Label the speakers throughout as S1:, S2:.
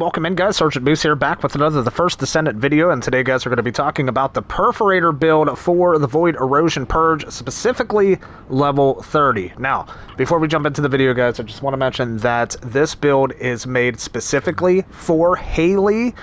S1: welcome in, guys. Sergeant Moose here, back with another The First Descendant video, and today, guys, we're going to be talking about the Perforator build for the Void Erosion Purge, specifically level 30. Now, before we jump into the video, guys, I just want to mention that this build is made specifically for Hailey.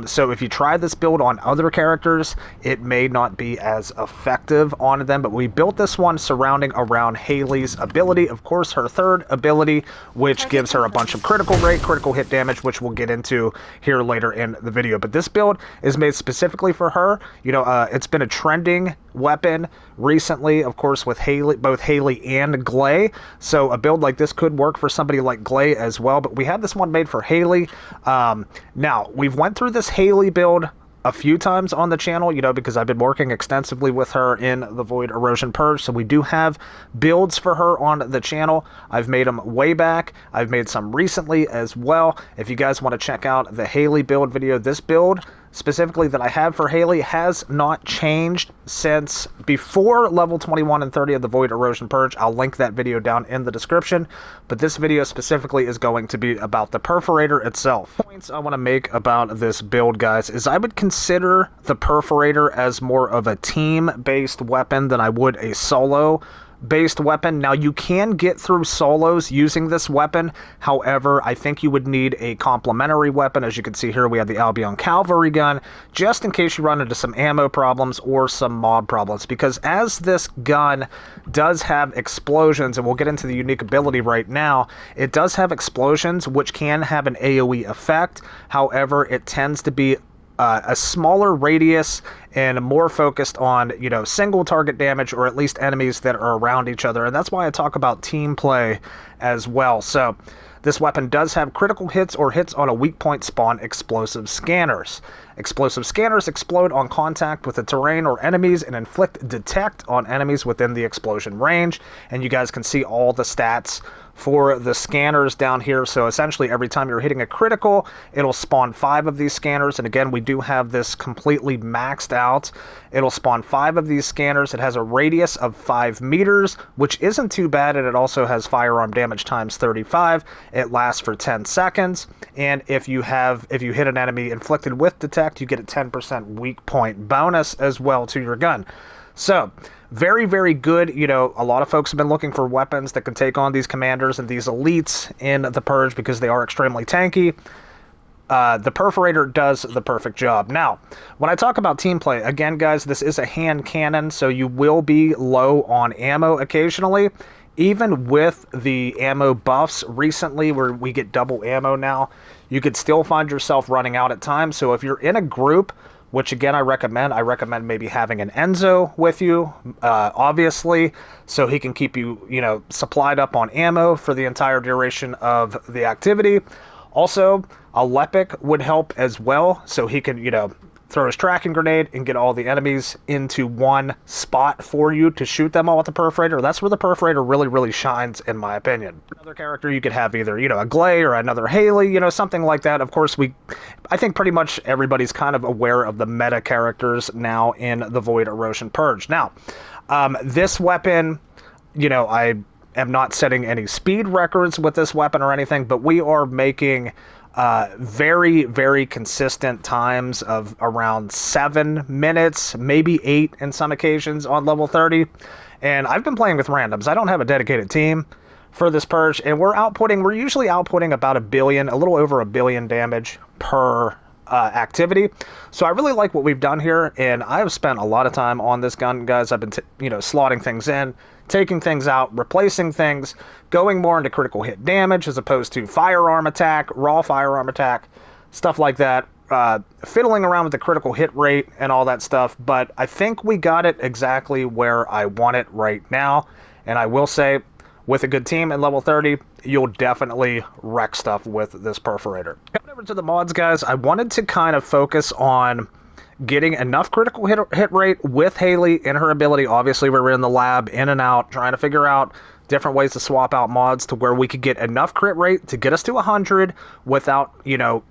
S1: So if you try this build on other characters, it may not be as effective on them, but we built this one surrounding around Hailey's ability, of course, her third ability, which gives her a bunch of critical rate, critical hit damage, which we'll get into here later in the video. But this build is made specifically for her. You know, it's been a trending weapon recently, of course, with Hailey, both Hailey and Glay. So a build like this could work for somebody like Glay as well, but we have this one made for Hailey. Now, we've went through this Hailey build a few times on the channel, you know, because I've been working extensively with her in the Void Erosion Purge, so we do have builds for her on the channel. I've made them way back. I've made some recently as well. If you guys want to check out the Hailey build video, this build specifically that I have for Hailey has not changed since before level 21 and 30 of the Void Erosion Purge. I'll link that video down in the description, but this video specifically is going to be about the Perforator itself. Points I want to make about this build, guys, is I would consider the Perforator as more of a team-based weapon than I would a solo based weapon. Now, you can get through solos using this weapon. However, I think you would need a complementary weapon. As you can see here, we have the Albion Cavalry Gun, just in case you run into some ammo problems or some mob problems, because as this gun does have explosions, and we'll get into the unique ability right now, it does have explosions which can have an AoE effect. However, it tends to be a smaller radius and more focused on, you know, single target damage, or at least enemies that are around each other. And that's why I talk about team play as well. So this weapon does have critical hits or hits on a weak point spawn explosive scanners. Explosive scanners explode on contact with the terrain or enemies and inflict detect on enemies within the explosion range. And you guys can see all the stats for the scanners down here. So essentially every time you're hitting a critical, it'll spawn 5 of these scanners. And again, we do have this completely maxed out. It'll spawn 5 of these scanners. It has a radius of 5 meters, which isn't too bad, and it also has firearm damage times 35. It lasts for 10 seconds. And if you hit an enemy inflicted with detect, you get a 10% weak point bonus as well to your gun. So very, very good. You know, a lot of folks have been looking for weapons that can take on these commanders and these elites in the Purge because they are extremely tanky. The Perforator does the perfect job. Now, when I talk about team play, again, guys, this is a hand cannon, so you will be low on ammo occasionally. Even with the ammo buffs recently, where we get double ammo now, you could still find yourself running out at times. So if you're in a group, which again I recommend maybe having an Enzo with you, obviously, so he can keep you, you know, supplied up on ammo for the entire duration of the activity. Also, a Lepic would help as well, so he can, you know, throw his tracking grenade and get all the enemies into one spot for you to shoot them all with the Perforator. That's where the Perforator really, really shines, in my opinion. Another character, you could have either, you know, a Glay or another Hailey, you know, something like that. Of course, I think pretty much everybody's kind of aware of the meta characters now in the Void Erosion Purge. Now, this weapon, you know, I am not setting any speed records with this weapon or anything, but we are making very, very consistent times of around 7 minutes, maybe 8 in some occasions on level 30. And I've been playing with randoms. I don't have a dedicated team for this Purge, and we're usually outputting about a little over a billion damage per activity. So I really like what we've done here, and I have spent a lot of time on this gun, guys. I've been slotting things in, taking things out, replacing things, going more into critical hit damage as opposed to firearm attack, raw firearm attack, stuff like that, fiddling around with the critical hit rate and all that stuff. But I think we got it exactly where I want it right now, and I will say, with a good team in level 30, you'll definitely wreck stuff with this Perforator. Coming over to the mods, guys, I wanted to kind of focus on getting enough critical hit rate with Hailey and her ability. Obviously, we were in the lab, in and out, trying to figure out different ways to swap out mods to where we could get enough crit rate to get us to 100 without, you know,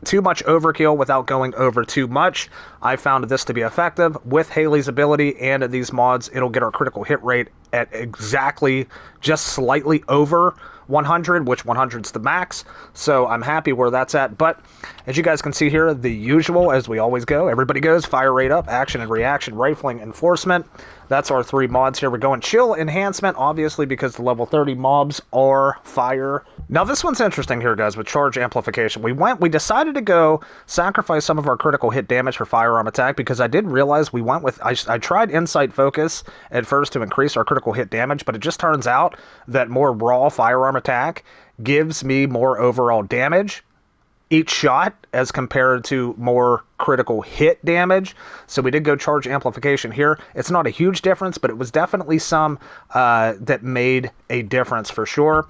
S1: too much overkill, without going over too much. I found this to be effective with Hailey's ability and these mods. It'll get our critical hit rate at exactly just slightly over 100, which 100's the max, so I'm happy where that's at. But as you guys can see here, the usual, as we always go, everybody goes fire rate up, action and reaction, rifling, enforcement. That's our 3 mods here. We're going chill enhancement, obviously, because the level 30 mobs are fire. Now, this one's interesting here, guys, with charge amplification. We decided to go sacrifice some of our critical hit damage for firearm attack, because I did realize we went with, I tried Insight Focus at first to increase our critical hit damage, but it just turns out that more raw firearm attack gives me more overall damage each shot as compared to more critical hit damage. So we did go charge amplification here. It's not a huge difference, but it was definitely some that made a difference for sure.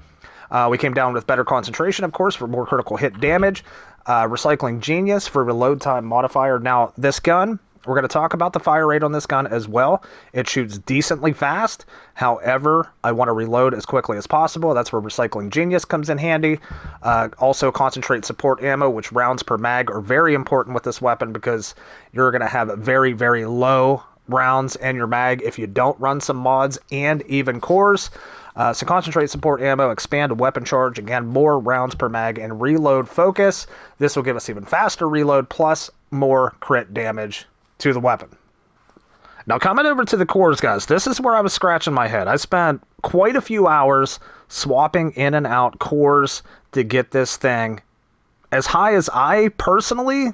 S1: We came down with better concentration, of course, for more critical hit damage. Recycling Genius for reload time modifier. Now, this gun, we're going to talk about the fire rate on this gun as well. It shoots decently fast. However, I want to reload as quickly as possible. That's where Recycling Genius comes in handy. Also, concentrate support ammo, which rounds per mag are very important with this weapon, because you're going to have very, very low rounds in your mag if you don't run some mods and even cores. So concentrate support ammo, expand weapon charge, again, more rounds per mag, and reload focus. This will give us even faster reload, plus more crit damage to the weapon. Now, coming over to the cores, guys, this is where I was scratching my head. I spent quite a few hours swapping in and out cores to get this thing as high as I personally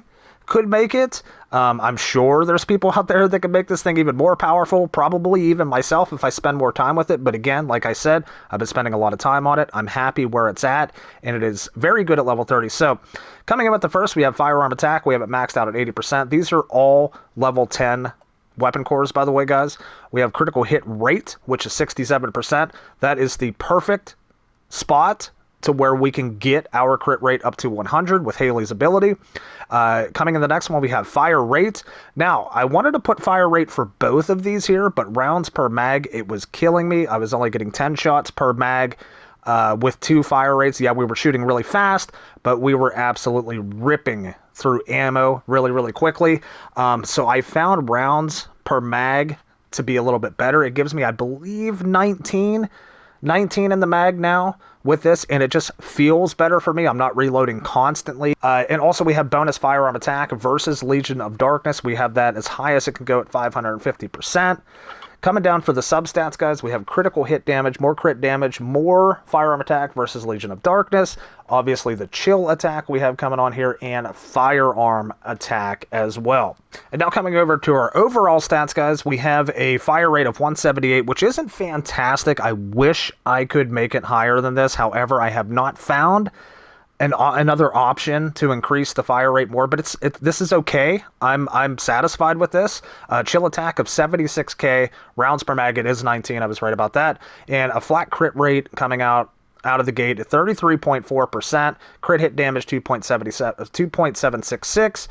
S1: could make it. I'm sure there's people out there that can make this thing even more powerful, probably even myself if I spend more time with it. But again, like I said, I've been spending a lot of time on it. I'm happy where it's at, and it is very good at level 30. So coming in with the first, we have firearm attack. We have it maxed out at 80%. These are all level 10 weapon cores, by the way, guys. We have critical hit rate, which is 67%. That is the perfect spot to where we can get our crit rate up to 100 with Hailey's ability. Coming in the next one, we have fire rate. Now, I wanted to put fire rate for both of these here, but rounds per mag, it was killing me. I was only getting 10 shots per mag with 2 fire rates. Yeah, we were shooting really fast, but we were absolutely ripping through ammo really, really quickly. So I found rounds per mag to be a little bit better. It gives me, I believe, 19 in the mag now with this, and it just feels better for me. I'm not reloading constantly. And also we have bonus firearm attack versus Legion of Darkness. We have that as high as it can go at 550%. Coming down for the substats, guys, we have critical hit damage, more crit damage, more firearm attack versus Legion of Darkness. Obviously, the chill attack we have coming on here, and firearm attack as well. And now coming over to our overall stats, guys, we have a fire rate of 178, which isn't fantastic. I wish I could make it higher than this. However, I have not found another option to increase the fire rate more, but this is okay. I'm satisfied with this. Chill attack of 76k, rounds per mag, it is 19, I was right about that, and a flat crit rate coming out of the gate at 33.4%, crit hit damage 2.766,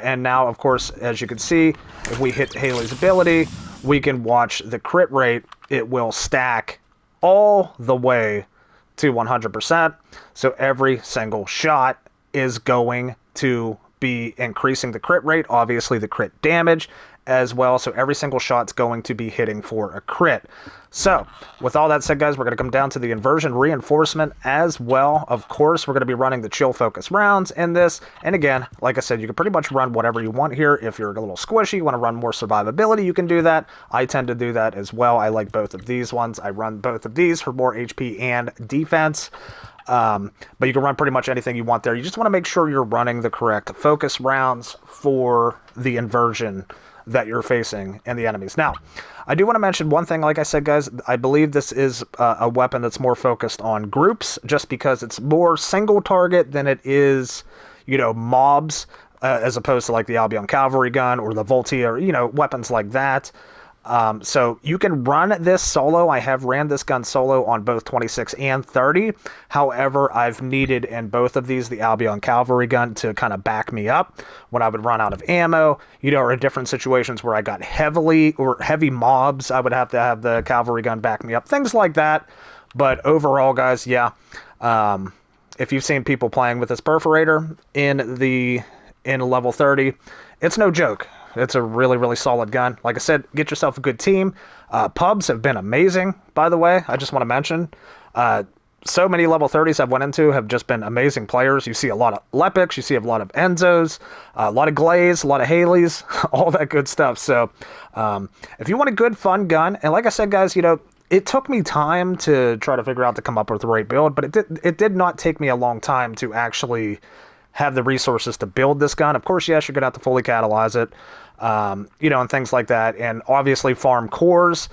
S1: and now, of course, as you can see, if we hit Hailey's ability, we can watch the crit rate. It will stack all the way to 100%. So every single shot is going to be increasing the crit rate, obviously the crit damage as well. So every single shot's going to be hitting for a crit. So with all that said, guys, we're going to come down to the Inversion Reinforcement as well. Of course, we're going to be running the chill focus rounds in this. And again, like I said, you can pretty much run whatever you want here. If you're a little squishy, you want to run more survivability, you can do that. I tend to do that as well. I like both of these ones. I run both of these for more HP and defense. But you can run pretty much anything you want there. You just want to make sure you're running the correct focus rounds for the inversion that you're facing and the enemies. Now, I do want to mention one thing. Like I said, guys, I believe this is a weapon that's more focused on groups, just because it's more single target than it is, mobs, as opposed to like the Albion Cavalry Gun or the Volti, or, weapons like that. So you can run this solo. I have ran this gun solo on both 26 and 30. However, I've needed in both of these the Albion Cavalry Gun to kind of back me up when I would run out of ammo, or in different situations where I got heavy mobs, I would have to have the Cavalry Gun back me up, things like that. But overall, guys, yeah, if you've seen people playing with this Perforator in level 30, it's no joke. It's a really, really solid gun. Like I said, get yourself a good team. Pubs have been amazing, by the way. I just want to mention. so many level 30s I've went into have just been amazing players. You see a lot of Lepics, you see a lot of Enzos, a lot of Glaze, a lot of Haileys, all that good stuff. So if you want a good, fun gun, and like I said, guys, you know, it took me time to try to figure out to come up with the right build, but it did not take me a long time to actually have the resources to build this gun. Of course, yes, you're going to have to fully catalyze it, you know, and things like that. And obviously farm cores.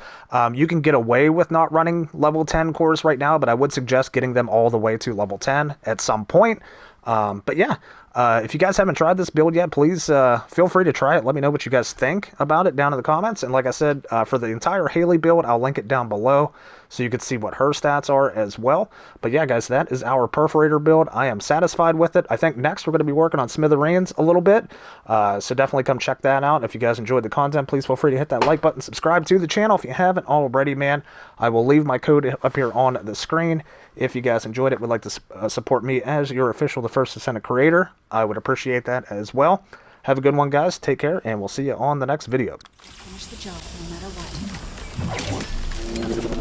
S1: You can get away with not running level 10 cores right now, but I would suggest getting them all the way to level 10 at some point. But yeah, if you guys haven't tried this build yet, please feel free to try it. Let me know what you guys think about it down in the comments. And like I said, for the entire Hailey build, I'll link it down below so you can see what her stats are as well. But yeah, guys, that is our Perforator build. I am satisfied with it. I think next we're going to be working on Smithereens a little bit. So definitely come check that out. If you guys enjoyed the content, please feel free to hit that like button, subscribe to the channel if you haven't already, man. I will leave my code up here on the screen. If you guys enjoyed it, would like to support me as your official The First Descendant creator, I would appreciate that as well. Have a good one, guys. Take care, and we'll see you on the next video.
S2: Finish the job no matter what.